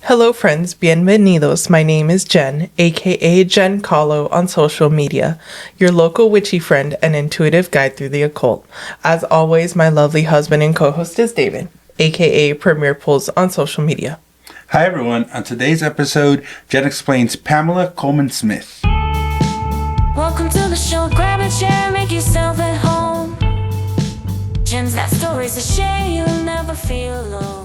Hello friends, bienvenidos. My name is Jen, aka Jen Kahlo on social media, your local witchy friend and intuitive guide through the occult. As always, my lovely husband and co-host is David, aka Premier Pulls on social media. Hi everyone, on today's episode, Jen explains Pamela Colman Smith. Welcome to the show, grab a chair, make yourself at home. Jen's got stories to share, you'll never feel alone.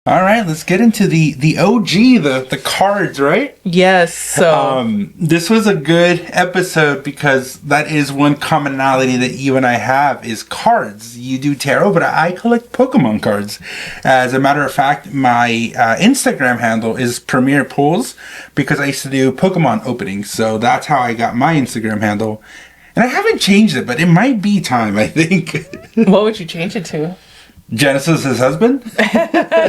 All right, let's get into the OG, the cards, right? Yes, so... this was a good episode because that is one commonality that you and I have is cards. You do tarot, but I collect Pokemon cards. As a matter of fact, my Instagram handle is Premier Pulls because I used to do Pokemon openings. So that's how I got my Instagram handle. And I haven't changed it, but it might be time, I think. What would you change it to? Genesis' husband?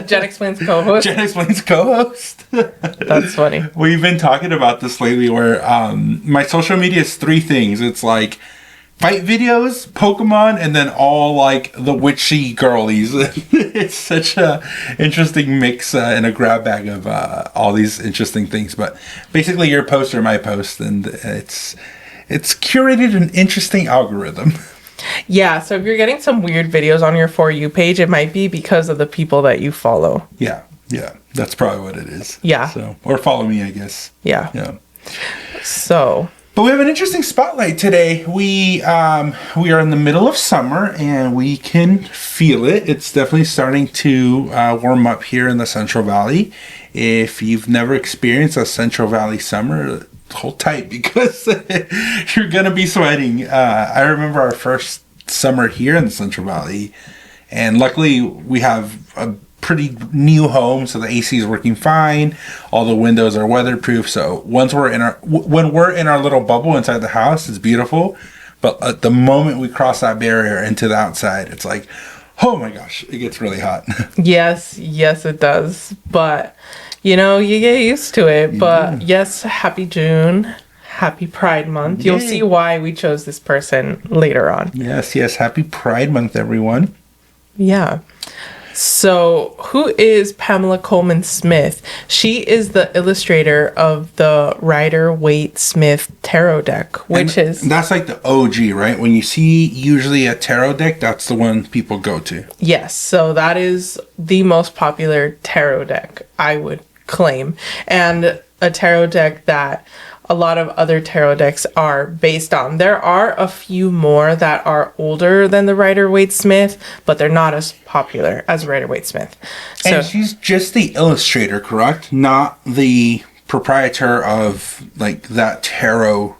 Jen Explains co-host? Jen Explains co-host. That's funny. We've been talking about this lately where my social media is three things. It's like fight videos, Pokemon, and then all like the witchy girlies. It's such a interesting mix and a grab bag of all these interesting things. But basically your post or my post, and it's curated an interesting algorithm. Yeah, so if you're getting some weird videos on your For You page, it might be because of the people that you follow. Yeah, that's probably what it is. Yeah. So, or follow me, I guess. Yeah. So... But we have an interesting spotlight today. We are in the middle of summer and we can feel it. It's definitely starting to warm up here in the Central Valley. If you've never experienced a Central Valley summer, hold tight because you're gonna be sweating. I remember our first summer here in the Central Valley, and luckily we have a pretty new home, so the AC is working fine. All the windows are weatherproof. So when we're in our little bubble inside the house, it's beautiful. But at the moment we cross that barrier into the outside, it's like, oh my gosh, it gets really hot. Yes, it does. But you know, you get used to it. But yes, happy June. Happy Pride Month. Yay. You'll see why we chose this person later on. Yes. Happy Pride Month, everyone. Yeah. So, who is Pamela Colman Smith? She is the illustrator of the Rider Waite Smith Tarot deck, which is... That's like the OG, right? When you see usually a tarot deck, that's the one people go to. Yes, so that is the most popular tarot deck, I would claim. And a tarot deck that a lot of other tarot decks are based on. There are a few more that are older than the Rider Waite Smith, but they're not as popular as Rider Waite Smith. So, and she's just the illustrator, correct? Not the proprietor of like that tarot,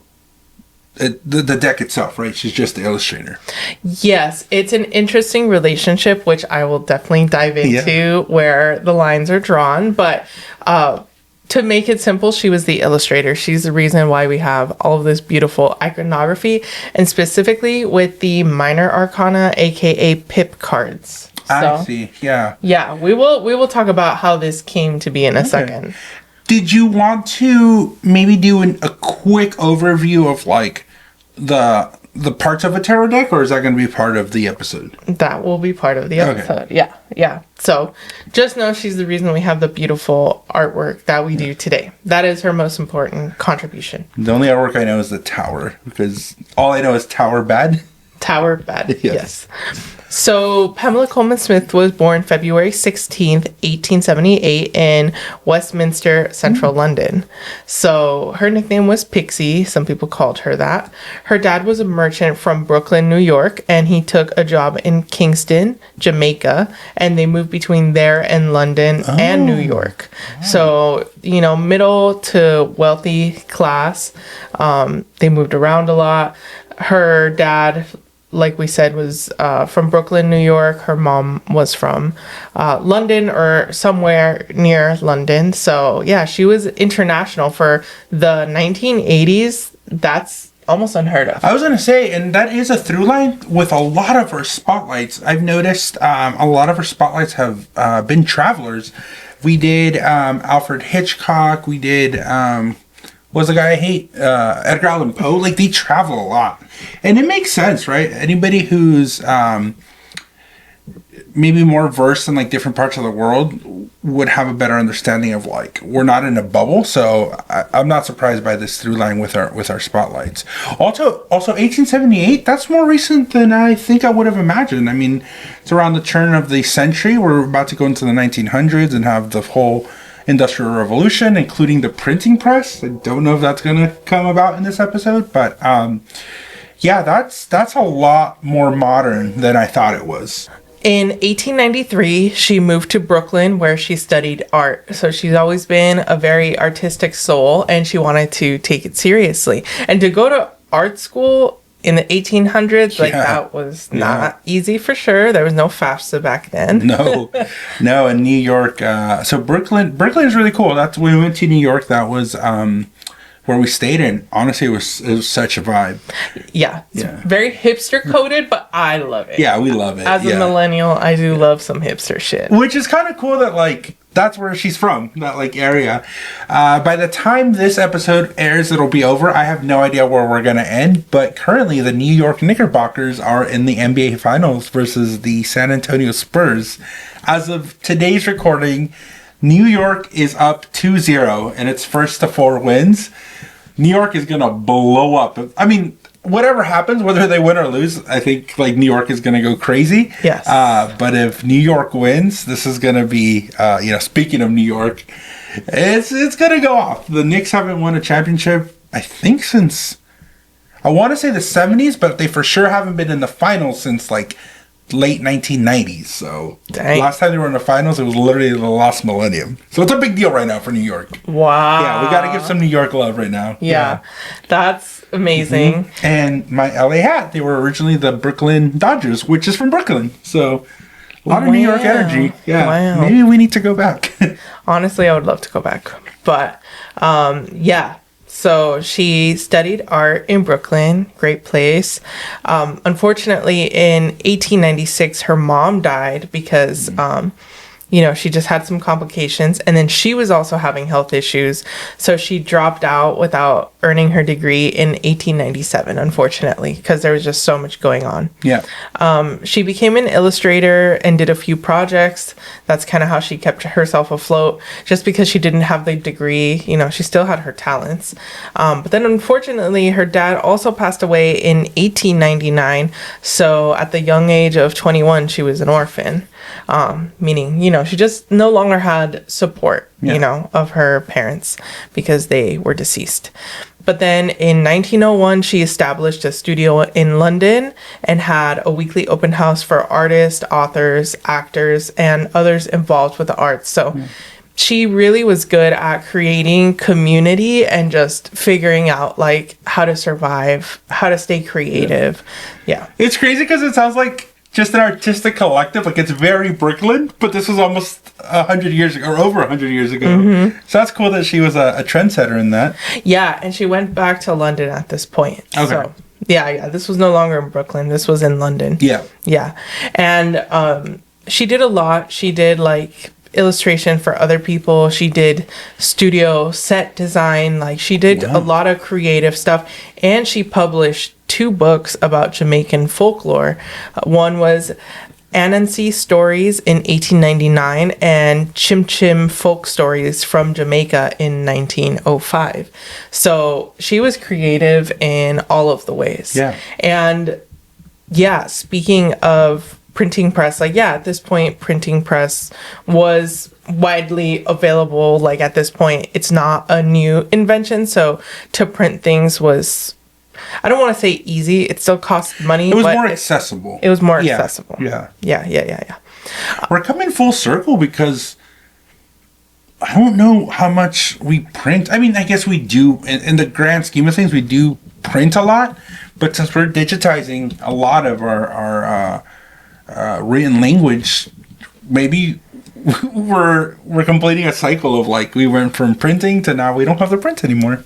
the deck itself, right? She's just the illustrator. Yes, it's an interesting relationship, which I will definitely dive into where the lines are drawn, but to make it simple, she was the illustrator. She's the reason why we have all of this beautiful iconography, and specifically with the minor arcana, aka pip cards. I see. Yeah. Yeah, we will talk about how this came to be in a second. Did you want to maybe do a quick overview of like the parts of a tarot deck, or is that going to be part of the episode? That will be part of the episode. Okay. Yeah. So just know she's the reason we have the beautiful artwork that we do today. That is her most important contribution. The only artwork I know is the tower, because all I know is tower bad. Tower bad, yes. So Pamela Colman Smith was born February 16th, 1878 in Westminster, central London. So her nickname was Pixie. Some people called her that. Her dad was a merchant from Brooklyn, New York, and he took a job in Kingston, Jamaica, and they moved between there and London and New York. Wow. So, you know, middle to wealthy class. They moved around a lot. Her dad, like we said, was from Brooklyn, New York. Her mom was from London or somewhere near London. So, yeah, she was international for the 1980s. That's almost unheard of. I was going to say, and that is a through line with a lot of her spotlights. I've noticed a lot of her spotlights have been travelers. We did Alfred Hitchcock. We did... was the guy I hate, Edgar Allan Poe. Like, they travel a lot. And it makes sense, right? Anybody who's maybe more versed in like different parts of the world would have a better understanding of like we're not in a bubble. So I'm not surprised by this through line with our spotlights. Also 1878, that's more recent than I think I would have imagined. I mean, it's around the turn of the century. We're about to go into the 1900s and have the whole Industrial Revolution, including the printing press. I don't know if that's going to come about in this episode, but yeah, that's a lot more modern than I thought it was. In 1893, she moved to Brooklyn where she studied art. So she's always been a very artistic soul and she wanted to take it seriously. And to go to art school in the 1800s, like that was not easy for sure. There was no FAFSA back then. No, in New York. So Brooklyn is really cool. That's when we went to New York. That was where we stayed in. Honestly, it was such a vibe. Yeah. It's very hipster coded, but I love it. Yeah, we love it. As a millennial, I do love some hipster shit. Which is kind of cool that like that's where she's from, that like area. By the time this episode airs, it'll be over. I have no idea where we're gonna end, but currently the New York Knickerbockers are in the NBA Finals versus the San Antonio Spurs. As of today's recording, New York is up 2-0 in its first to 4 wins. New York is gonna blow up. I mean, whatever happens, whether they win or lose, I think like New York is gonna go crazy. Yes. But if New York wins, this is gonna be, speaking of New York, it's gonna go off. The Knicks haven't won a championship, I think, since I want to say the 70s, but they for sure haven't been in the finals since like late 1990s. So last time they were in the finals, it was literally the last millennium. So it's a big deal right now for New York. Wow. Yeah, we got to give some New York love right now. Yeah. That's amazing. Mm-hmm. And my LA hat, they were originally the Brooklyn Dodgers, which is from Brooklyn. So a lot of New York energy. Yeah. Wow. Maybe we need to go back. Honestly, I would love to go back. But yeah. So she studied art in Brooklyn, great place. Unfortunately, in 1896, her mom died because, she just had some complications. And then she was also having health issues. So she dropped out without earning her degree in 1897, unfortunately, because there was just so much going on. Yeah. She became an illustrator and did a few projects. That's kind of how she kept herself afloat. Just because she didn't have the degree, she still had her talents. But then unfortunately, her dad also passed away in 1899. So at the young age of 21, she was an orphan. Meaning, she just no longer had support, of her parents because they were deceased. But then in 1901, she established a studio in London and had a weekly open house for artists, authors, actors, and others involved with the arts. So she really was good at creating community and just figuring out like how to survive, how to stay creative. Yeah. It's crazy because it sounds like just an artistic collective. Like it's very Brooklyn, but this was almost 100 years ago, or over 100 years ago. Mm-hmm. So that's cool that she was a trendsetter in that. Yeah, and she went back to London at this point. Okay. So, yeah, this was no longer in Brooklyn. This was in London. Yeah. Yeah. And she did a lot. She did like illustration for other people. She did studio set design. Like she did a lot of creative stuff. And she published 2 books about Jamaican folklore. One was Anansi Stories in 1899 and Chim Chim Folk Stories from Jamaica in 1905. So she was creative in all of the ways. Yeah. And speaking of printing press, at this point, printing press was widely available. Like at this point, it's not a new invention. So to print things was, I don't want to say easy. It still cost money. It was more accessible. It was more accessible. Yeah. Yeah. We're coming full circle because I don't know how much we print. I mean, I guess we do. In the grand scheme of things, we do print a lot. But since we're digitizing a lot of our written language, maybe we're completing a cycle of like we went from printing to now we don't have to print anymore.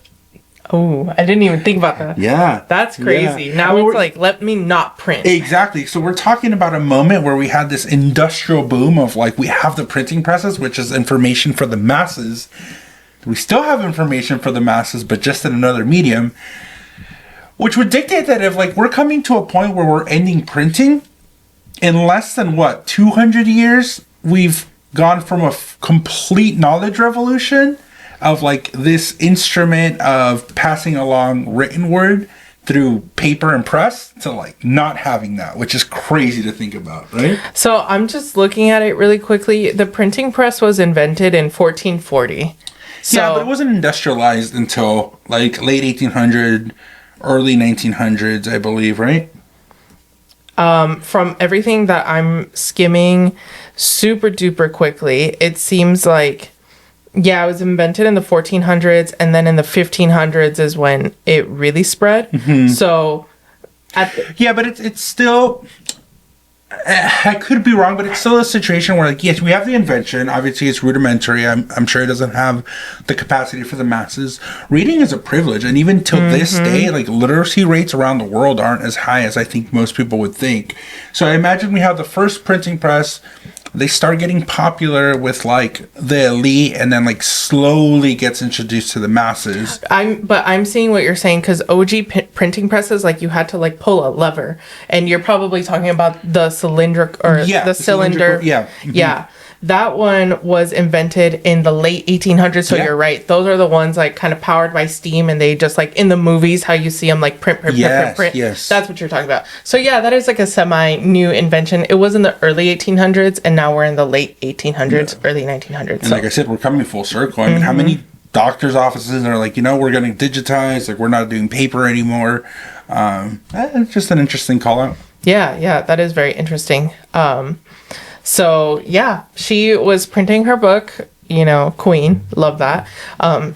Oh, I didn't even think about that. Yeah. That's crazy. Yeah. Now it's like, let me not print. Exactly. So we're talking about a moment where we had this industrial boom of like, we have the printing presses, which is information for the masses. We still have information for the masses, but just in another medium, which would dictate that if like we're coming to a point where we're ending printing, in less than 200 years, we've gone from a complete knowledge revolution of like this instrument of passing along written word through paper and press to like not having that, which is crazy to think about, right? So I'm just looking at it really quickly. The printing press was invented in 1440. So, yeah, but it wasn't industrialized until like late 1800, early 1900s, I believe, right? from everything that I'm skimming super duper quickly, it seems like, yeah, it was invented in the 1400s, and then in the 1500s is when it really spread. Mm-hmm. So, yeah, but it's still. I could be wrong, but it's still a situation where, like, yes, we have the invention. Obviously, it's rudimentary. I'm sure it doesn't have the capacity for the masses. Reading is a privilege, and even till this day, like, literacy rates around the world aren't as high as I think most people would think. So I imagine we have the first printing press. They start getting popular with like the elite, and then like slowly gets introduced to the masses. I'm seeing what you're saying, because OG printing presses, like, you had to like pull a lever, and you're probably talking about the cylindric or the cylinder. Yeah. Mm-hmm. Yeah. That one was invented in the late 1800s. So you're right. Those are the ones like kind of powered by steam, and they just like in the movies, how you see them like print. Yes. That's what you're talking about. So yeah, that is like a semi-new invention. It was in the early 1800s, and now we're in the late 1800s, early 1900s. And like I said, we're coming full circle. I mean, how many doctors' offices are like, we're going to digitize, like we're not doing paper anymore. It's just an interesting call out. Yeah, that is very interesting. So yeah, she was printing her book, Queen, love that.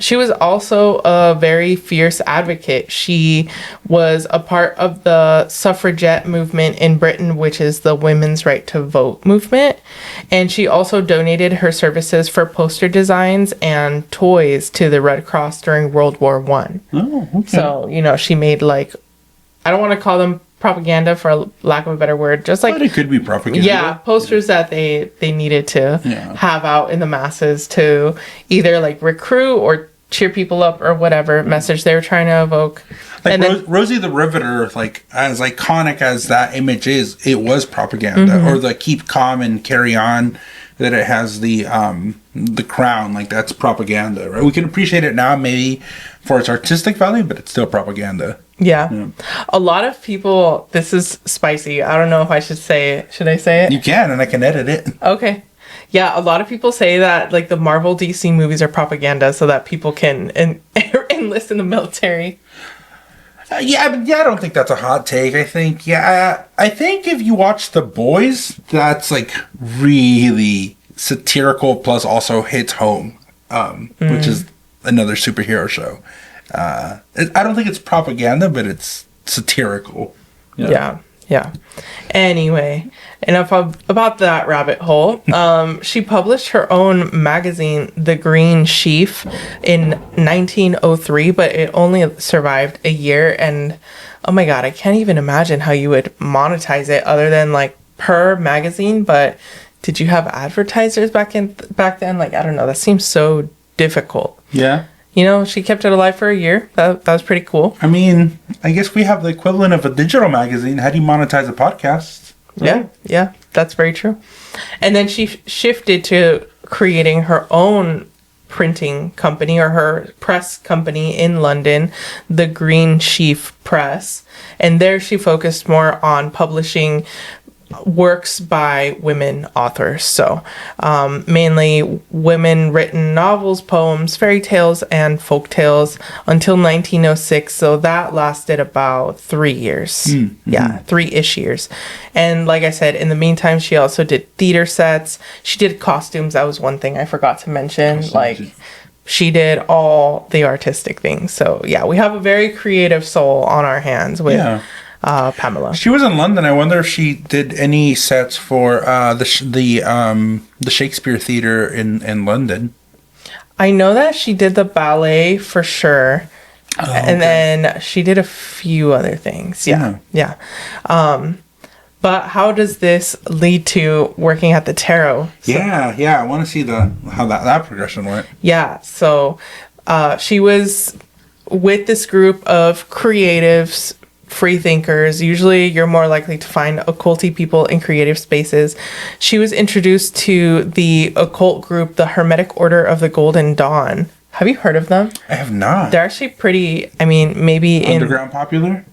She was also a very fierce advocate. She was a part of the suffragette movement in Britain, which is the women's right to vote movement. And she also donated her services for poster designs and toys to the Red Cross during World War I. Oh, okay. So, she made like, I don't want to call them propaganda for lack of a better word, just like, but it could be propaganda. Yeah, posters that they needed to have out in the masses to either like recruit or cheer people up or whatever message they were trying to evoke. Like, and then, Rosie the Riveter, like, as iconic as that image is, it was propaganda. Or the keep calm and carry on, that it has the crown, like, that's propaganda, right? We can appreciate it now maybe for its artistic value, but it's still propaganda. Yeah. A lot of people, this is spicy. I don't know if I should say it. Should I say it? You can, and I can edit it. Okay. Yeah, a lot of people say that like the Marvel DC movies are propaganda so that people can enlist in the military. I don't think that's a hot take. I think if you watch The Boys, that's like really satirical, plus also hits home, which is another superhero show. I don't think it's propaganda, but it's satirical. Yeah. Anyway, enough about that rabbit hole. She published her own magazine, The Green Sheaf, in 1903, but it only survived a year. And oh my God, I can't even imagine how you would monetize it other than like per magazine. But did you have advertisers back then? Like, I don't know. That seems so difficult. Yeah. She kept it alive for a year. That was pretty cool. I mean, I guess we have the equivalent of a digital magazine. How do you monetize a podcast? Right? Yeah, that's very true. And then she shifted to creating her own printing company, or her press company in London, the Green Sheaf Press. And there she focused more on publishing works by women authors. So mainly women written novels, poems, fairy tales, and folk tales until 1906. So that lasted about 3 years. Yeah, 3-ish years. And like I said, in the meantime, she also did theater sets. She did costumes. That was one thing I forgot to mention. She did all the artistic things. So yeah, we have a very creative soul on our hands with Pamela. She was in London. I wonder if she did any sets for the Shakespeare Theatre in London. I know that she did the ballet for sure. And then she did a few other things. Yeah. But how does this lead to working at the tarot? So, I want to see how that progression went. Yeah. So she was with this group of creatives free thinkers. Usually you're more likely to find occulty people in creative spaces. She was introduced to the occult group, the Hermetic Order of the Golden Dawn. Have you heard of them? I have not. They're actually pretty, I mean, maybe Underground popular?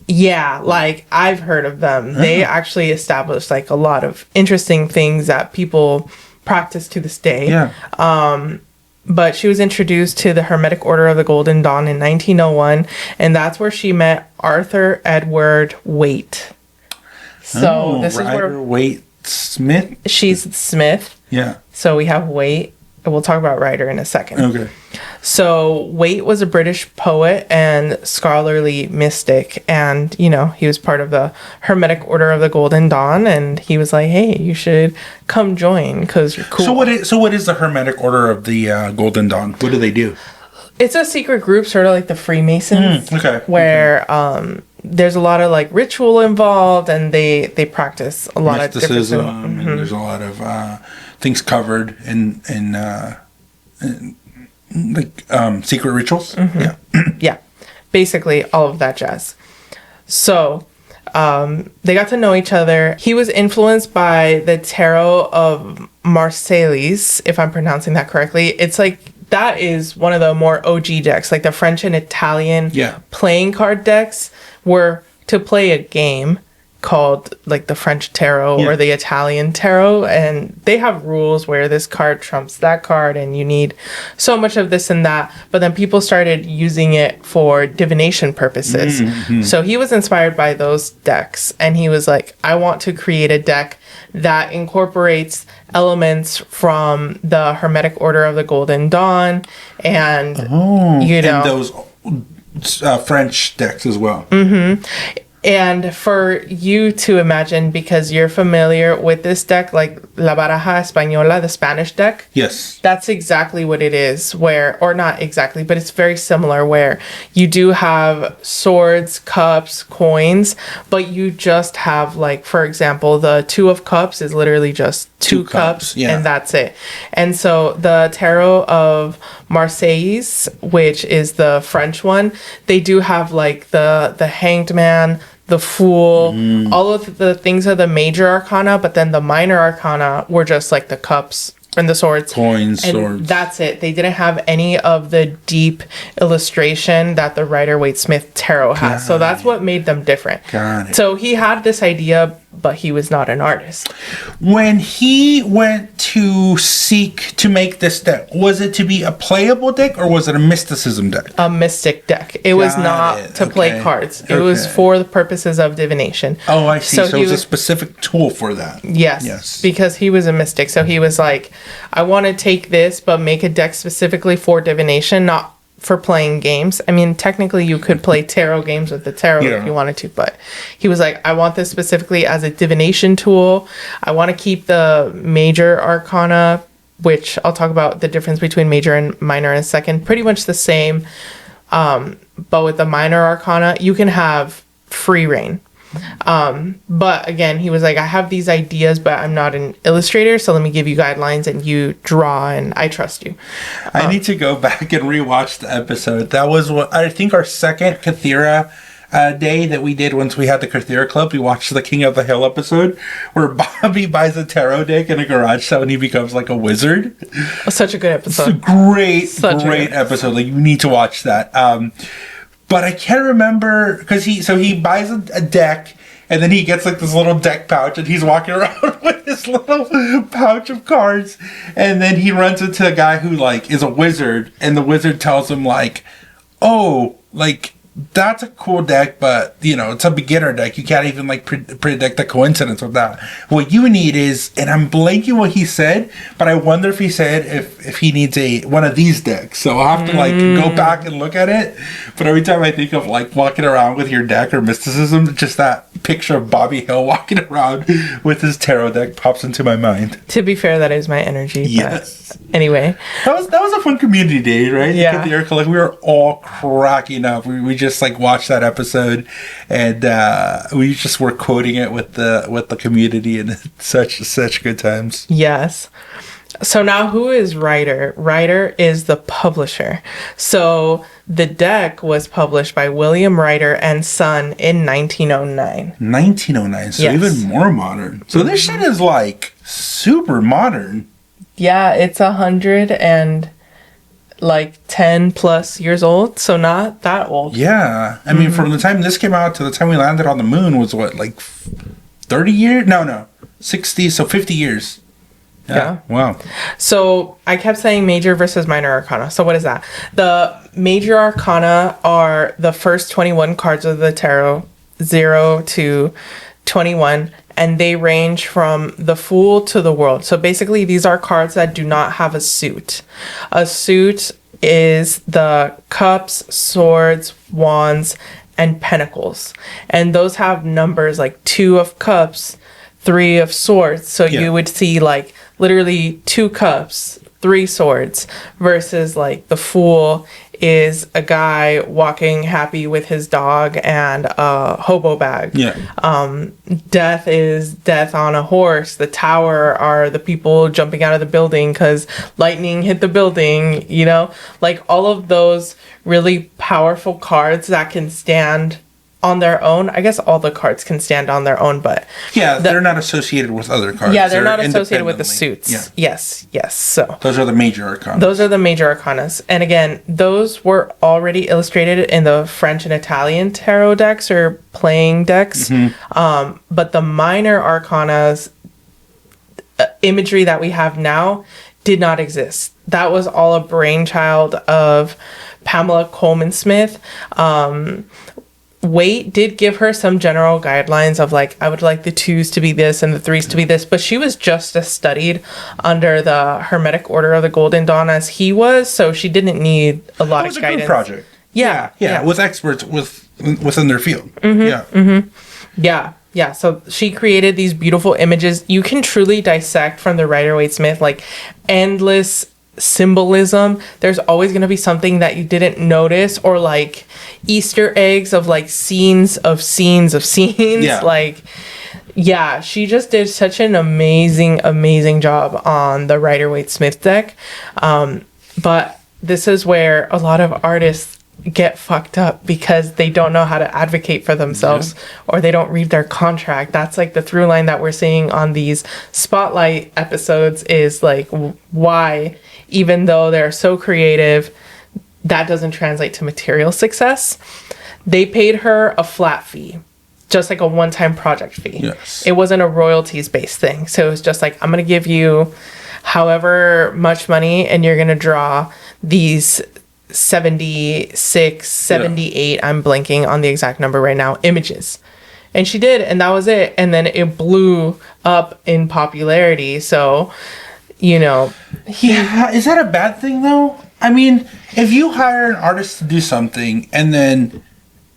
Yeah, like I've heard of them. They actually established like a lot of interesting things that people practice to this day. Yeah. But she was introduced to the Hermetic Order of the Golden Dawn in 1901, and that's where she met Arthur Edward Waite. So this is Rider where Waite Smith. she's Smith. Yeah. So we have Waite. We'll talk about Rider in a second. Okay. So Waite was a British poet and scholarly mystic, and he was part of the Hermetic Order of the Golden Dawn, and he was like, "Hey, you should come join because you're cool." So what is the Hermetic Order of the Golden Dawn? What do they do? It's a secret group, sort of like the Freemasons, Okay. where there's a lot of like ritual involved, and they practice a lot Mysticism, of different. and there's a lot of things covered in secret rituals. Yeah. Yeah, basically all of that jazz. So they got to know each other. He was influenced by the Tarot of Marseilles, if I'm pronouncing that correctly. It's like that is one of the more OG decks, like the French and Italian playing card decks were to play a game called like the French tarot or the Italian tarot, and they have rules where this card trumps that card and you need so much of this and that, but then people started using it for divination purposes. So he was inspired by those decks, and he was like, I want to create a deck that incorporates elements from the Hermetic Order of the Golden Dawn and and those French decks as well. And for you to imagine, because you're familiar with this deck, like La Baraja Española, the Spanish deck. Yes. That's exactly what it is, or not exactly, but it's very similar, where you do have swords, cups, coins, but you just have, like, for example, the Two of Cups is literally just two cups, and that's it. And so the Tarot of Marseilles, which is the French one, they do have, like, the Hanged Man, the Fool, all of the things are the major arcana, but then the minor arcana were just like the cups and the swords. Coins, and swords. That's it. They didn't have any of the deep illustration that the Rider Waite Smith Tarot has. So that's what made them different. Got it. So he had this idea, but he was not an artist. When he went to seek to make this deck, was it to be a playable deck or was it a mysticism deck? A mystic deck. It was not to play cards. It was for the purposes of divination. Oh, I see. So it was a was specific tool for that. Yes. Because he was a mystic. So he was like, I want to take this, but make a deck specifically for divination, not for playing games. I mean, technically you could play tarot games with the tarot if you wanted to, but he was like, I want this specifically as a divination tool. I want to keep the major arcana, which I'll talk about the difference between major and minor in a second, pretty much the same. But with the minor arcana, you can have free reign. But again, he was like, I have these ideas, but I'm not an illustrator, so let me give you guidelines and you draw, and I trust you. I need to go back and rewatch the episode. That was what I think our second Kythera day that we did once we had the Kythera Club. We watched the King of the Hill episode where Bobby buys a tarot deck in a garage sale and he becomes like a wizard. Such a good episode. It's a great episode. Like, you need to watch that. But I can't remember, because he buys a deck, and then he gets like this little deck pouch, and he's walking around with this little pouch of cards, and then he runs into a guy who like is a wizard, and the wizard tells him like, oh, like, that's a cool deck, but it's a beginner deck. You can't even like predict the coincidence with that. What you need is, and I'm blanking what he said, but I wonder if he said if he needs one of these decks. So I'll have to like go back and look at it. But every time I think of like walking around with your deck or mysticism, just that picture of Bobby Hill walking around with his tarot deck pops into my mind. To be fair, that is my energy. Yes. Anyway, that was a fun community day, right? Yeah. The Kythera, we were all cracking up. We just like watched that episode, and we just were quoting it with the community, and such good times. Yes. So now who is Rider? Rider is the publisher. So the deck was published by William Rider and Son in 1909. 1909, so Yes. even more modern. So this shit is like super modern. Yeah, it's 10 plus years old, so not that old. Yeah. I mean, from the time this came out to the time we landed on the moon was what, like 30 years? No. 60, so 50 years. Yeah. Wow. So I kept saying major versus minor arcana. So what is that? The major arcana are the first 21 cards of the tarot, 0 to 21, and they range from the Fool to the World. So basically these are cards that do not have a suit. A suit is the cups, swords, wands, and pentacles. And those have numbers like 2 of cups, 3 of swords. So Yeah. you would see like literally 2 cups, 3 swords, versus like the Fool is a guy walking happy with his dog and a hobo bag. Yeah. Death is death on a horse. The Tower are the people jumping out of the building because lightning hit the building, you know? Like all of those really powerful cards that can stand on their own. I guess all the cards can stand on their own, but Yeah, they're not associated with other cards. yeah, they're not associated with the independently. suits. Yeah. Yes. So Those are the major arcana. those are the major arcanas. And again, those were already illustrated in the French and Italian tarot decks or playing decks. But the minor arcanas imagery that we have now did not exist. That was all a brainchild of Pamela Colman Smith. Waite did give her some general guidelines of like, I would like the 2s to be this and the 3s to be this, but she was just as studied under the Hermetic Order of the Golden Dawn as he was, so she didn't need a lot It of was a guidance. group project. Yeah. With experts within their field. Yeah. So she created these beautiful images. You can truly dissect from the Rider Waite Smith like endless symbolism. There's always going to be something that you didn't notice, or like Easter eggs of like scenes. Yeah. Like, yeah, she just did such an amazing job on the Rider Waite Smith deck. But this is where a lot of artists get fucked up because they don't know how to advocate for themselves, or they don't read their contract. That's like the through line that we're seeing on these spotlight episodes is like why, even though they're so creative, that doesn't translate to material success. They paid her a flat fee, just like a one-time project fee. Yes. It wasn't a royalties based thing. So it was just like, I'm going to give you however much money and you're going to draw these 76, 78, I'm blanking on the exact number right now, images. And she did, and that was it. And then it blew up in popularity. So, you know, Yeah, is that a bad thing though? I mean, if you hire an artist to do something and then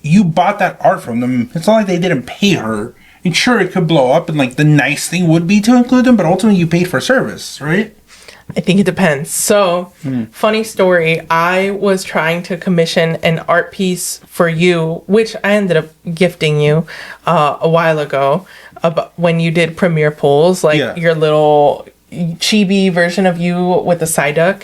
you bought that art from them, it's not like they didn't pay her. And sure, it could blow up, and like the nice thing would be to include them, but ultimately you paid for service, right? I think it depends. So, funny story. I was trying to commission an art piece for you, which I ended up gifting you a while ago, when you did premiere polls, like your little chibi version of you with the Psyduck.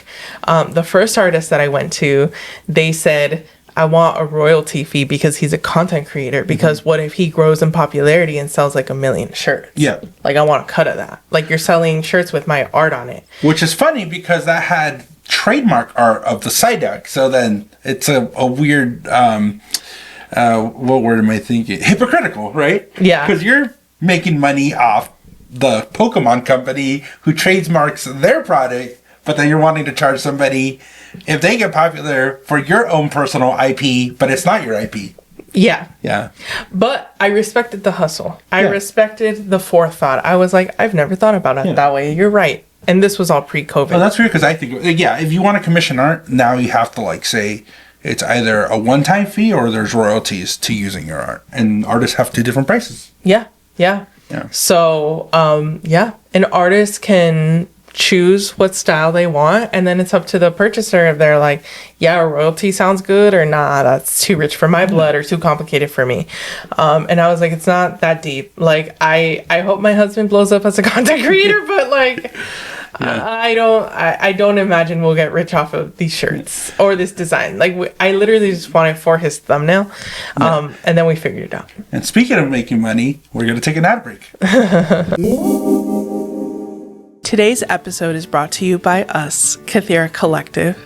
The first artist that I went to, they said, I want a royalty fee because he's a content creator. Because what if he grows in popularity and sells like 1 million shirts? Yeah. Like, I want a cut of that. Like, you're selling shirts with my art on it. Which is funny because that had trademark art of the Psyduck. So then it's a weird, what word am I thinking? Hypocritical, right? Yeah. Because you're making money off the Pokemon company who trademarks their product, but then you're wanting to charge somebody if they get popular for your own personal IP, but it's not your IP. Yeah. Yeah. But I respected the hustle. I respected the forethought. I was like, I've never thought about it that way. You're right. And this was all pre-COVID. Well, that's weird because I think, if you want to commission art, now you have to like say it's either a one-time fee or there's royalties to using your art. And artists have 2 different prices. Yeah. So, an artist can choose what style they want, and then it's up to the purchaser if they're like, yeah, royalty sounds good, or nah, that's too rich for my blood or too complicated for me. And I was like, it's not that deep. Like, I hope my husband blows up as a content creator, but like, Yeah. I don't imagine we'll get rich off of these shirts or this design. Like I literally just wanted for his thumbnail, and then we figured it out. And speaking of making money, we're going to take an ad break. Today's episode is brought to you by us, Kythera Collective.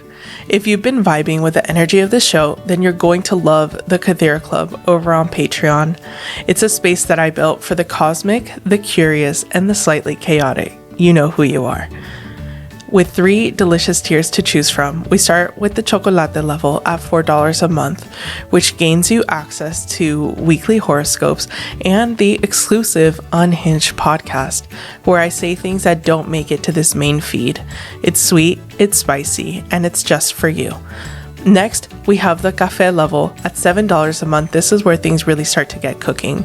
If you've been vibing with the energy of the show, then you're going to love the Kythera Club over on Patreon. It's a space that I built for the cosmic, the curious, and the slightly chaotic. You know who you are. With 3 delicious tiers to choose from, we start with the chocolate level at $4 a month, which gains you access to weekly horoscopes and the exclusive Unhinged podcast, where I say things that don't make it to this main feed. It's sweet, it's spicy, and it's just for you. Next, we have the cafe level at $7 a month. This is where things really start to get cooking.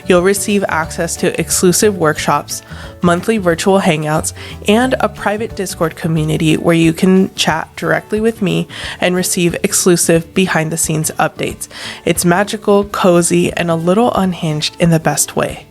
You'll receive access to exclusive workshops, monthly virtual hangouts, and a private Discord community where you can chat directly with me and receive exclusive behind the scenes updates. It's magical, cozy, and a little unhinged in the best way.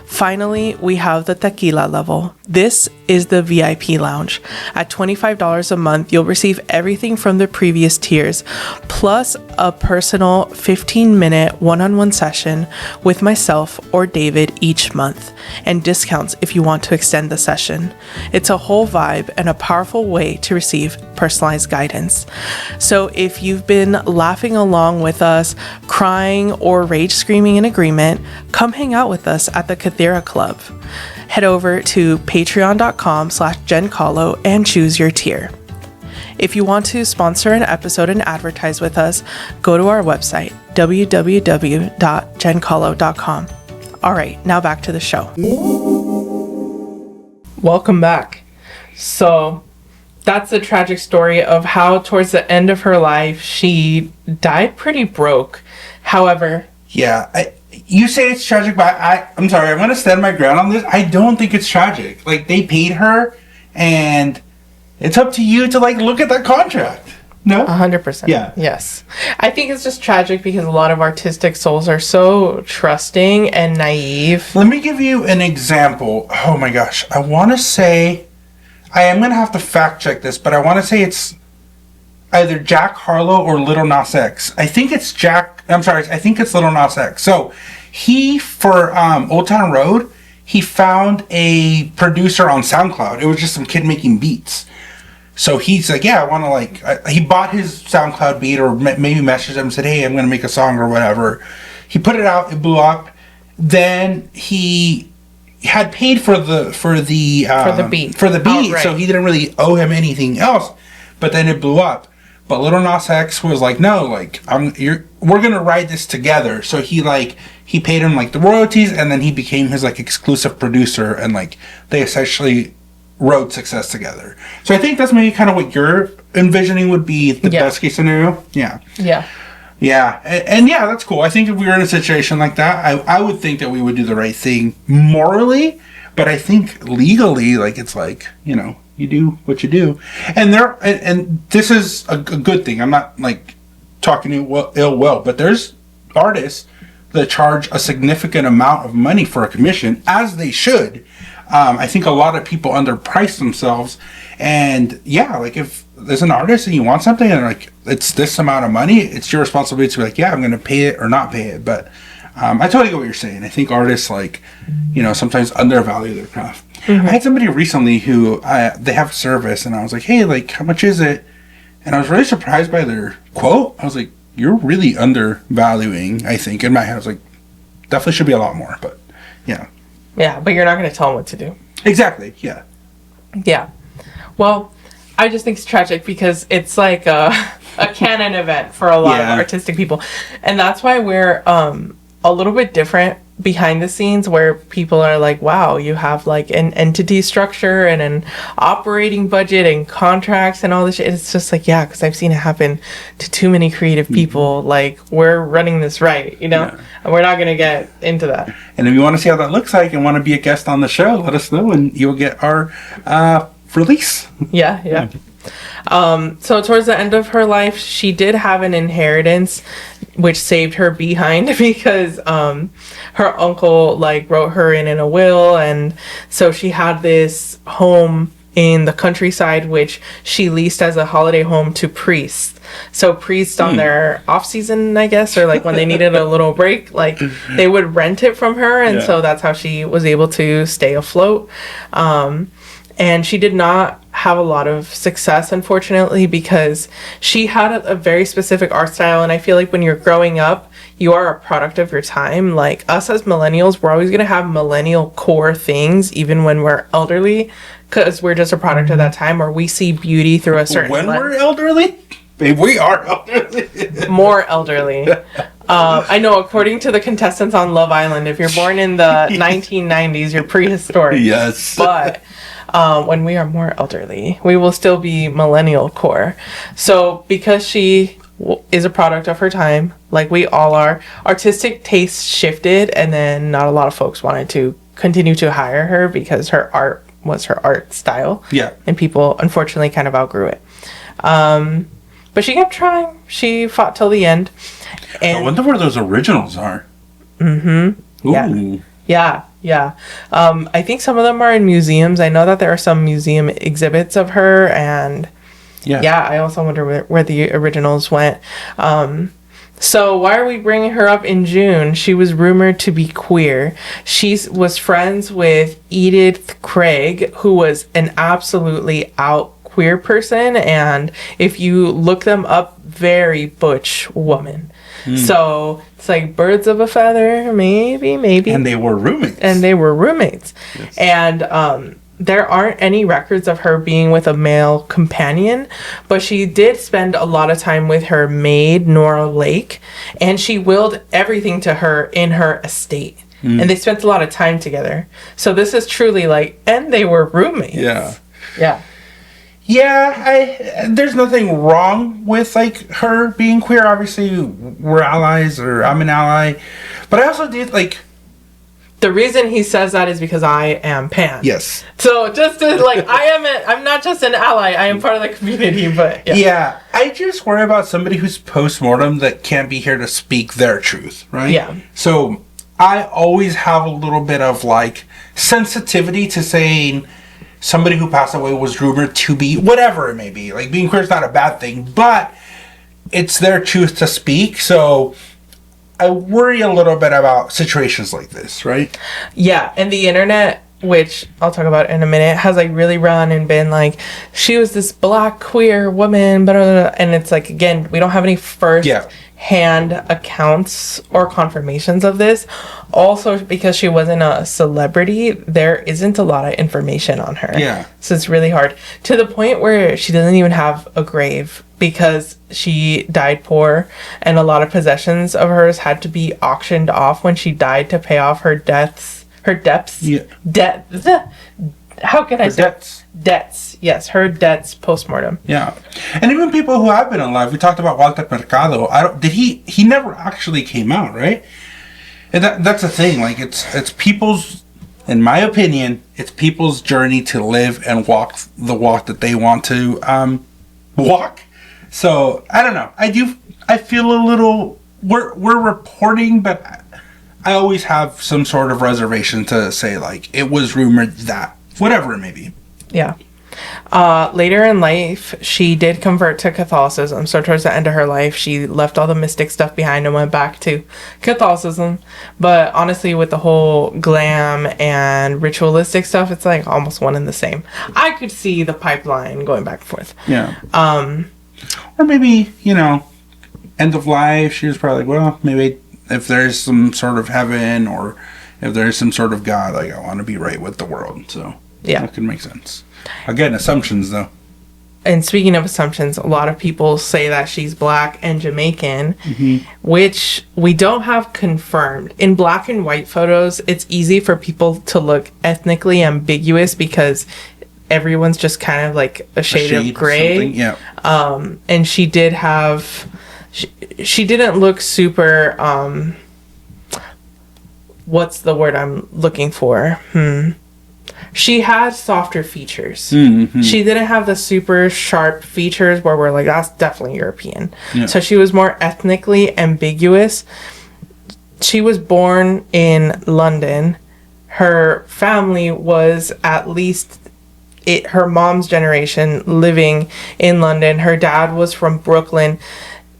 Finally, we have the tequila level. This is the VIP lounge. At $25 a month, you'll receive everything from the previous tiers, plus a personal 15-minute one-on-one session with myself or David each month, and discounts if you want to extend the session. It's a whole vibe and a powerful way to receive personalized guidance. So if you've been laughing along with us, crying or rage screaming in agreement, come hang out with us at the Kythera Club. Head over to patreon.com/JenCollo and choose your tier. If you want to sponsor an episode and advertise with us, go to our website, www.jencollo.com. All right, now back to the show. Welcome back. So that's a tragic story of how towards the end of her life, she died pretty broke. However, Yeah, you say it's tragic, but I'm sorry, I'm going to stand my ground on this. I don't think it's tragic. Like, they paid her, and it's up to you to, like, look at that contract. No? 100%. Yeah. Yes. I think it's just tragic because a lot of artistic souls are so trusting and naive. Let me give you an example. Oh my gosh. I want to say, I am going to have to fact check this, but I want to say it's either Jack Harlow or Little Nas X. I think it's Little Nas X. So he, for Old Town Road, he found a producer on SoundCloud. It was just some kid making beats. So he's like, yeah, I want to he bought his SoundCloud beat, or maybe messaged him and said, hey, I'm going to make a song or whatever. He put it out, it blew up. Then he had paid for the beat. Right. So he didn't really owe him anything else, but then it blew up. But Little Nas X was like, no, we're gonna ride this together. So he paid him the royalties, and then he became his exclusive producer, and they essentially rode success together. So I think that's maybe kind of what you're envisioning would be the best case scenario. Yeah. Yeah. Yeah, and yeah, that's cool. I think if we were in a situation like that, I would think that we would do the right thing morally, but I think legally, you do what you do, and this is a good thing. I'm not talking ill will, but there's artists that charge a significant amount of money for a commission, as they should. I think a lot of people underprice themselves, and if there's an artist and you want something and it's this amount of money, it's your responsibility to be I'm going to pay it or not pay it. But I totally get what you're saying. I think artists sometimes undervalue their craft. Mm-hmm. I had somebody recently who they have a service, and I was like, hey, how much is it? And I was really surprised by their quote. I was like, you're really undervaluing, I think. In my head, I was like, definitely should be a lot more, but yeah. Yeah, but you're not going to tell them what to do. Exactly, yeah. Yeah. Well, I just think it's tragic because it's like a canon event for a lot of artistic people. And that's why we're a little bit different behind the scenes, where people are like, wow, you have an entity structure and an operating budget and contracts and all this shit. It's just because I've seen it happen to too many creative people. Mm-hmm. We're running this right, and we're not going to get into that. And if you want to see how that looks like and want to be a guest on the show, let us know and you'll get our release. Yeah. So towards the end of her life, she did have an inheritance, which saved her behind because her uncle wrote her in a will, and so she had this home in the countryside, which she leased as a holiday home to priests. So priests on their off season, I guess, or like when they needed a little break, like they would rent it from her. And so that's how she was able to stay afloat. And she did not have a lot of success, unfortunately, because she had a very specific art style. And I feel like when you're growing up, you are a product of your time. Like us as millennials, we're always going to have millennial core things, even when we're elderly, because we're just a product of that time, or we see beauty through a certain When lens. we're elderly? Babe, we are elderly. More elderly. I know, according to the contestants on Love Island, if you're born in the 1990s, you're prehistoric. Yes. But when we are more elderly, we will still be millennial core. So because she is a product of her time, like we all are, artistic tastes shifted, and then not a lot of folks wanted to continue to hire her because her art was her art style. Yeah. And people, unfortunately, kind of outgrew it. But she kept trying. She fought till the end. And I wonder where those originals are. Mm-hmm. Ooh. Yeah. I think some of them are in museums. I know that there are some museum exhibits of her, and I also wonder where the originals went. So why are we bringing her up in June? She was rumored to be queer. She was friends with Edith Craig, who was an absolutely out queer person, and if you look them up, very butch woman. So it's like birds of a feather, maybe. And they were roommates. Yes. And there aren't any records of her being with a male companion, but she did spend a lot of time with her maid, Nora Lake, and she willed everything to her in her estate. And they spent a lot of time together. So this is truly like, and they were roommates. Yeah. Yeah, there's nothing wrong with like her being queer. Obviously, we're allies, or I'm an ally. But I also did like. The reason he says that is because I am pan. Yes. So just to, like, I'm not just an ally. I am part of the community. But yeah, I just worry about somebody who's post-mortem that can't be here to speak their truth, right? Yeah. So I always have a little bit of like sensitivity to saying somebody who passed away was rumored to be whatever it may be. Like, being queer is not a bad thing, but it's their truth to speak. So I worry a little bit about situations like this, right? Yeah, and the internet, which I'll talk about in a minute, has like really run and been like, she was this black queer woman, blah, blah, blah. And it's like, again, we don't have any first-hand accounts or confirmations of this. Also, because she wasn't a celebrity, there isn't a lot of information on her. Yeah. So it's really hard. To the point where she doesn't even have a grave because she died poor, and a lot of possessions of hers had to be auctioned off when she died to pay off her debts. Yeah. How can I say? Debts. Debts. Yes, her debts postmortem. Yeah. And even people who have been alive, we talked about Walter Mercado. He never actually came out, right? And that's the thing. Like, it's people's, in my opinion, it's people's journey to live and walk the walk that they want to walk. So I don't know. I feel a little. We're reporting, but I always have some sort of reservation to say, like, it was rumored that whatever it may be. Yeah. Later in life, she did convert to Catholicism. So towards the end of her life, she left all the mystic stuff behind and went back to Catholicism. But honestly, with the whole glam and ritualistic stuff, it's like almost one and the same. I could see the pipeline going back and forth. Yeah. Or maybe, end of life, she was probably like, well, maybe if there's some sort of heaven, or if there's some sort of God, like, I want to be right with the world. So yeah, that could make sense. Again, assumptions, though. And speaking of assumptions, a lot of people say that she's black and Jamaican, which we don't have confirmed. In black and white photos, it's easy for people to look ethnically ambiguous because everyone's just kind of like a shade of gray. Yeah. And she did have, she didn't look super, what's the word I'm looking for? She had softer features. She didn't have the super sharp features where we're like, that's definitely European. Yeah. So she was more ethnically ambiguous. She was born in London. Her family was at least her mom's generation living in London. Her dad was from Brooklyn.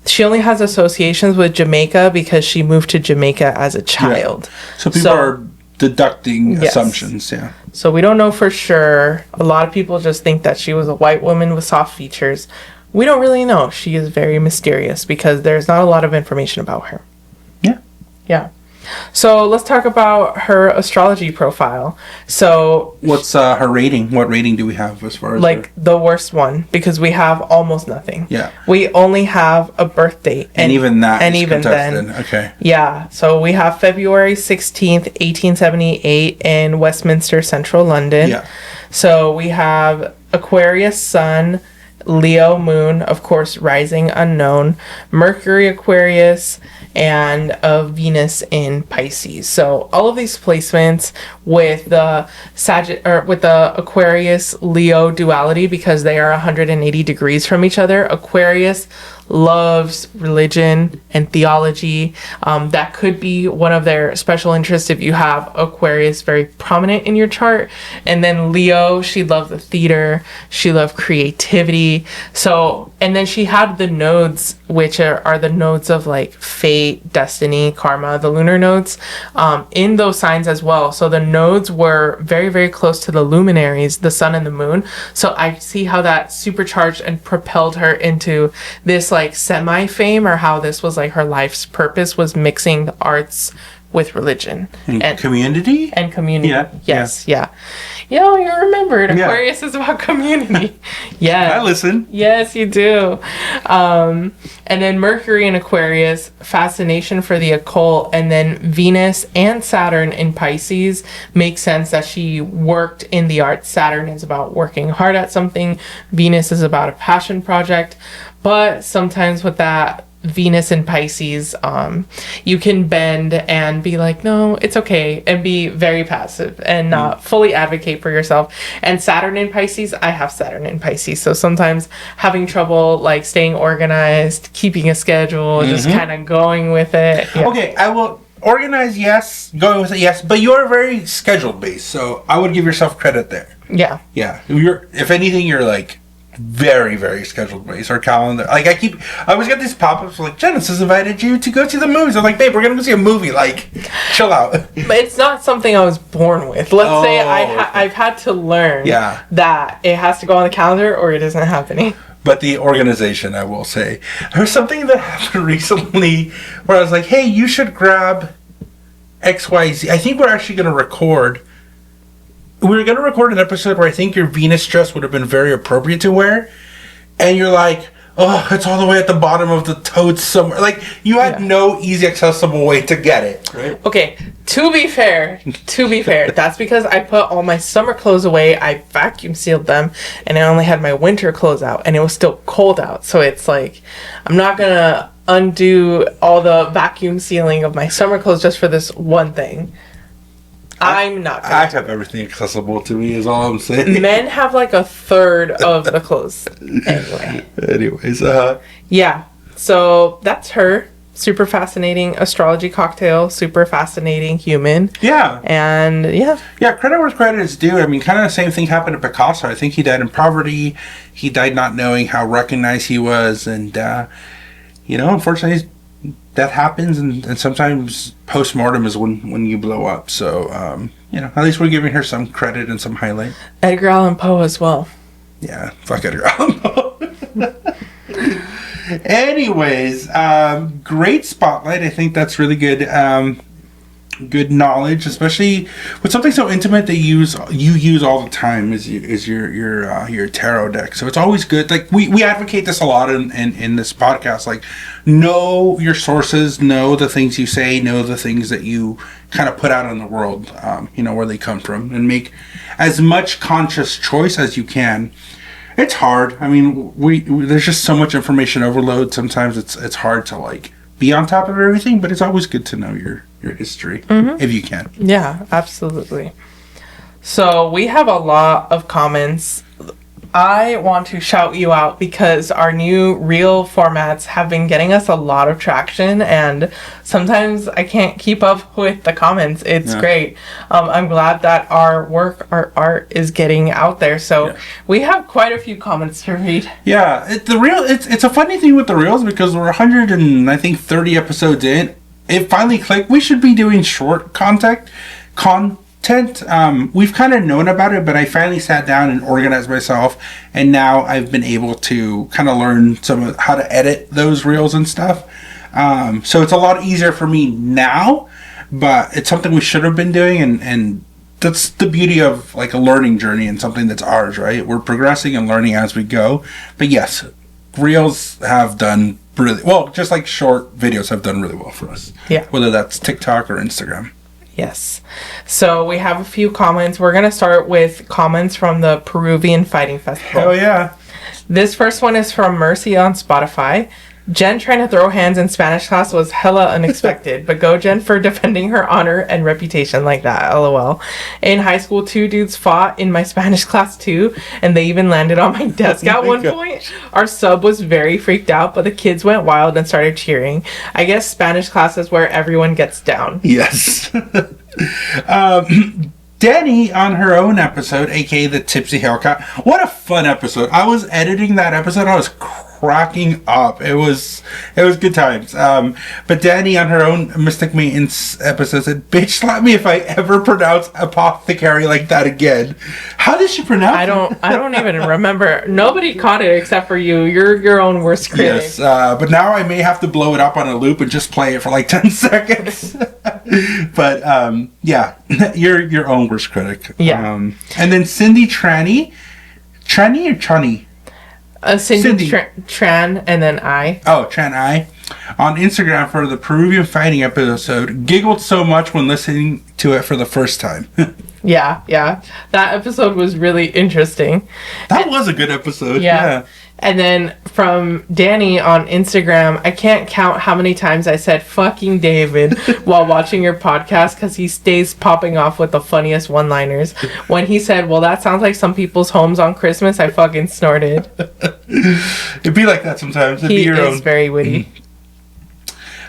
She only has associations with Jamaica because she moved to Jamaica as a child. Yeah. So people are deducting assumptions, yeah. So we don't know for sure. A lot of people just think that she was a white woman with soft features. We don't really know. She is very mysterious because there's not a lot of information about her. Yeah. Yeah. So let's talk about her astrology profile. So what's her rating? What rating do we have as far as like the worst one? Because we have almost nothing. Yeah. We only have a birth date. And even that and is even contested. then. Okay. Yeah. So we have February 16th, 1878 in Westminster, Central London. Yeah. So we have Aquarius Sun, Leo Moon, of course, rising unknown, Mercury Aquarius, and Venus in Pisces. So all of these placements with the with the Aquarius Leo duality, because they are 180 degrees from each other. Aquarius loves religion and theology. That could be one of their special interests if you have Aquarius very prominent in your chart. And then Leo, she loved the theater. She loved creativity. So, and then she had the nodes, which are the nodes of like fate, destiny, karma, the lunar nodes, in those signs as well. So the nodes were very, very close to the luminaries, the sun and the moon. So I see how that supercharged and propelled her into this like semi-fame, or how this was like her life's purpose, was mixing the arts with religion and community. Yeah. Yes. Yeah. Yo, you remembered. Aquarius is about community. Yeah. I listen. Yes, you do. And then Mercury in Aquarius, fascination for the occult, and then Venus and Saturn in Pisces. Makes sense that she worked in the arts. Saturn is about working hard at something. Venus is about a passion project. But sometimes with that Venus in Pisces, you can bend and be like, no, it's okay, and be very passive and not fully advocate for yourself. And Saturn in Pisces, I have Saturn in Pisces, so sometimes having trouble like staying organized, keeping a schedule, just kind of going with it. Yeah. Okay, I will organize, yes, going with it, yes, but you're very schedule based, so I would give yourself credit there. Yeah. Yeah. If anything, you're like very, very scheduled based, or calendar. Like I always get these pop-ups like, Genesis has invited you to go see the movies. I'm like, babe, we're gonna go see a movie. Like, chill out. But it's not something I was born with. Let's say I've had to learn that it has to go on the calendar or it isn't happening. But the organization, I will say. There's something that happened recently where I was like, hey, you should grab XYZ. I think we're actually gonna record. We were going to record an episode where I think your Venus dress would have been very appropriate to wear. And you're like, oh, it's all the way at the bottom of the totes somewhere. Like, you had no easy accessible way to get it, right? Okay, to be fair, that's because I put all my summer clothes away, I vacuum sealed them, and I only had my winter clothes out, and it was still cold out. So it's like, I'm not going to undo all the vacuum sealing of my summer clothes just for this one thing. I'm not gonna I have everything accessible to me, is all I'm saying. Men have like a third of the clothes. Anyways, yeah. So that's her. Super fascinating astrology cocktail. Super fascinating human. Yeah. And yeah. Yeah, credit where credit is due. I mean, kind of the same thing happened to Picasso. I think he died in poverty. He died not knowing how recognized he was. And, unfortunately, that happens, and sometimes post-mortem is when you blow up. So, at least we're giving her some credit and some highlight. Edgar Allan Poe as well. Yeah, fuck Edgar Allan Poe. Anyways, great spotlight. I think that's really good. Good knowledge, especially with something so intimate that you use all the time is your tarot deck. So it's always good. Like we advocate this a lot in this podcast. Like, know your sources, know the things you say, know the things that you kind of put out in the world. Where they come from, and make as much conscious choice as you can. It's hard. I mean, there's just so much information overload. Sometimes it's hard to like be on top of everything, but it's always good to know your history if you can. Yeah, absolutely. So we have a lot of comments I want to shout you out because our new reel formats have been getting us a lot of traction, and sometimes I can't keep up with the comments. It's great. I'm glad that our art is getting out there. So we have quite a few comments to read. Yeah, it's a funny thing with the reels because we're 130 episodes in. It finally clicked. We should be doing short content. We've kind of known about it, but I finally sat down and organized myself, and now I've been able to kind of learn some of how to edit those reels and stuff. So it's a lot easier for me now, but it's something we should have been doing, and that's the beauty of like a learning journey and something that's ours, right? We're progressing and learning as we go. But yes, reels have done really well, just like short videos have done really well for us. Yeah. Whether that's TikTok or Instagram. Yes. So we have a few comments. We're going to start with comments from the Peruvian Fighting Festival. Hell yeah. This first one is from Mercy on Spotify. Jen trying to throw hands in Spanish class was hella unexpected, but go Jen for defending her honor and reputation like that, lol. In high school, 2 dudes fought in my Spanish class too, and they even landed on my desk at one point. Our sub was very freaked out, but the kids went wild and started cheering. I guess Spanish class is where everyone gets down. Yes. Danny on her own episode, aka the Tipsy Hellcat. What a fun episode. I was editing that episode. I was cracking up. It was good times. But Danny on her own Mystic Maintenance episode said, "Bitch slap me if I ever pronounce apothecary like that again." How did she pronounce it? I don't even remember. Nobody caught it except for you. You're your own worst critic. Yes, but now I may have to blow it up on a loop and just play it for like 10 seconds. But yeah, you're your own worst critic. Yeah. And then Cindy Tranny or Chani? Cindy. Tran and then I. Oh, Tran I. On Instagram for the Peruvian Fighting episode, giggled so much when listening to it for the first time. Yeah. That episode was really interesting. That was a good episode. Yeah. Yeah. And then from Danny on Instagram, I can't count how many times I said fucking David while watching your podcast because he stays popping off with the funniest one-liners. When he said, "Well, that sounds like some people's homes on Christmas," I fucking snorted. It'd be like that sometimes. It'd be your own. He is very witty.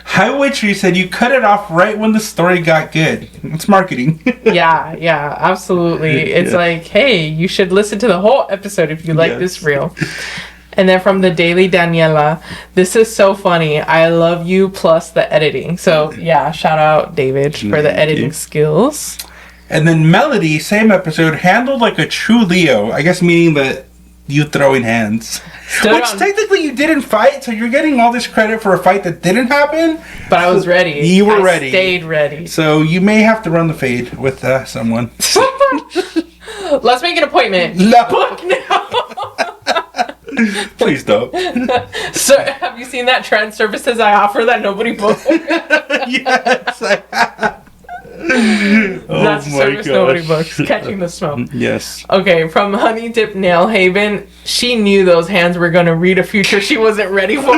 High Witchery said you cut it off right when the story got good. It's marketing. Yeah, absolutely. It's like, hey, you should listen to the whole episode if you like this reel. And then from the Daily Daniela, "This is so funny. I love you plus the editing." So yeah, shout out David for the editing skills. And then Melody, same episode, handled like a true Leo. I guess meaning that you throwing hands. Which technically you didn't fight, so you're getting all this credit for a fight that didn't happen. But I was ready. You were ready. Stayed ready. So you may have to run the fade with someone. Let's make an appointment. No. Book now. Please don't. So, have you seen that trend services I offer that nobody booked? Yes, I have. That's a service nobody books. Catching the smoke. Yes. Okay, from Honey Dip Nail Haven, she knew those hands were going to read a future she wasn't ready for.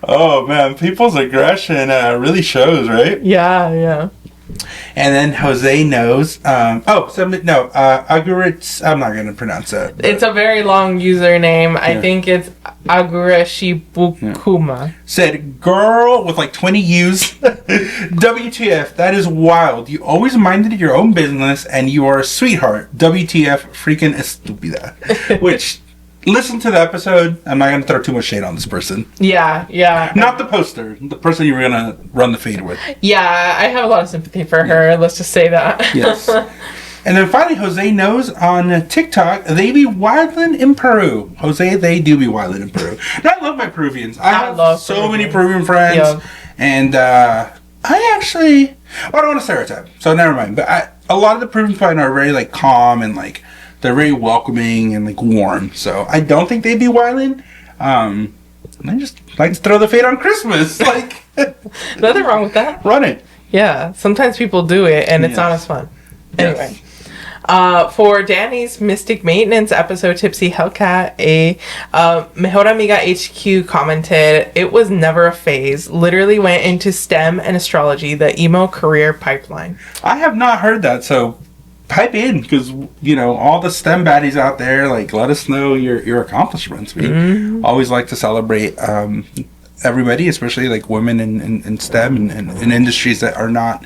Oh man, people's aggression really shows, right? Yeah. And then Jose knows. Aguritz. I'm not going to pronounce that. It's a very long username. I think it's Agurashibukuma. Said, "Girl," with like 20 U's. WTF, that is wild. You always minded your own business and you are a sweetheart. WTF, freaking estúpida. Which, listen to the episode. I'm not going to throw too much shade on this person. Yeah. Not the poster. The person you were going to run the fade with. Yeah, I have a lot of sympathy for her. Let's just say that. Yes. And then finally, Jose knows on TikTok, they be wildin' in Peru. Jose, they do be wildin' in Peru. And I love my Peruvians. I love so many Peruvian friends. Yeah. And I actually, I don't want to stereotype, so never mind. But a lot of the Peruvian friends are very like calm and like they're very welcoming and like warm. So I don't think they'd be wildin'. I just like to throw the fade on Christmas. Like nothing wrong with that. Run it. Yeah, sometimes people do it and it's not as fun. Anyway. Yes. For Danny's Mystic Maintenance episode, Tipsy Hellcat, a Mejor Amiga HQ commented, "It was never a phase. Literally went into STEM and astrology, the emo career pipeline." I have not heard that, so pipe in, because all the STEM baddies out there, like, let us know your accomplishments. We always like to celebrate everybody, especially like women in STEM and in industries that are not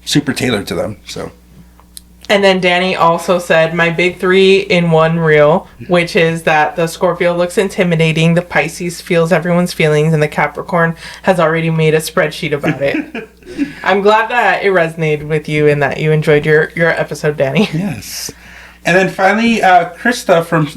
super tailored to them. So. And then Danny also said my big 3 in one reel, which is that the Scorpio looks intimidating, the Pisces feels everyone's feelings, and the Capricorn has already made a spreadsheet about it. I'm glad that it resonated with you and that you enjoyed your episode, Danny. Yes. And then finally, Krista from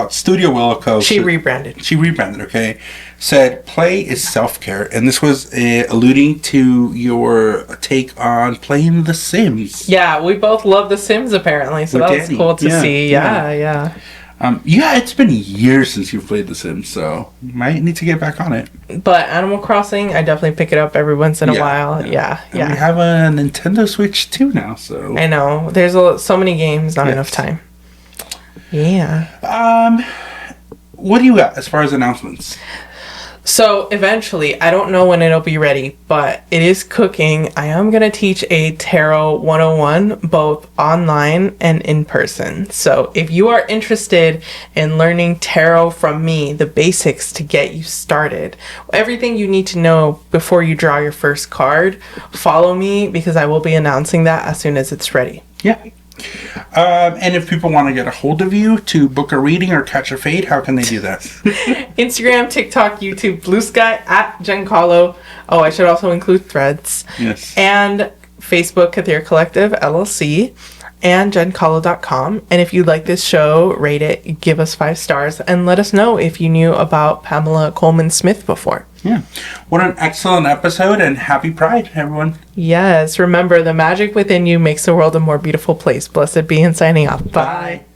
Studio Willow Co. She rebranded. Okay. Said, play is self-care. And this was alluding to your take on playing The Sims. Yeah, we both love The Sims, apparently. So that was cool to see. Yeah. It's been years since you've played The Sims, so you might need to get back on it. But Animal Crossing, I definitely pick it up every once in a while. Yeah. We have a Nintendo Switch too now, so. I know. There's so many games, not enough time. Yeah. What do you got as far as announcements? So eventually, I don't know when it'll be ready, but it is cooking. I am going to teach a Tarot 101, both online and in person. So if you are interested in learning tarot from me, the basics to get you started, everything you need to know before you draw your first card, follow me because I will be announcing that as soon as it's ready. Yeah. And if people want to get a hold of you to book a reading or catch a fade, how can they do that? Instagram, TikTok, YouTube, Blue Sky, @Giancarlo. Oh, I should also include Threads. Yes. And Facebook, Kythera Collective LLC, and giancarlo.com. And if you like this show, rate it, give us 5 stars, and let us know if you knew about Pamela Colman Smith before. Yeah. What an excellent episode, and happy Pride, everyone. Yes. Remember, the magic within you makes the world a more beautiful place. Blessed be, and signing off. Bye.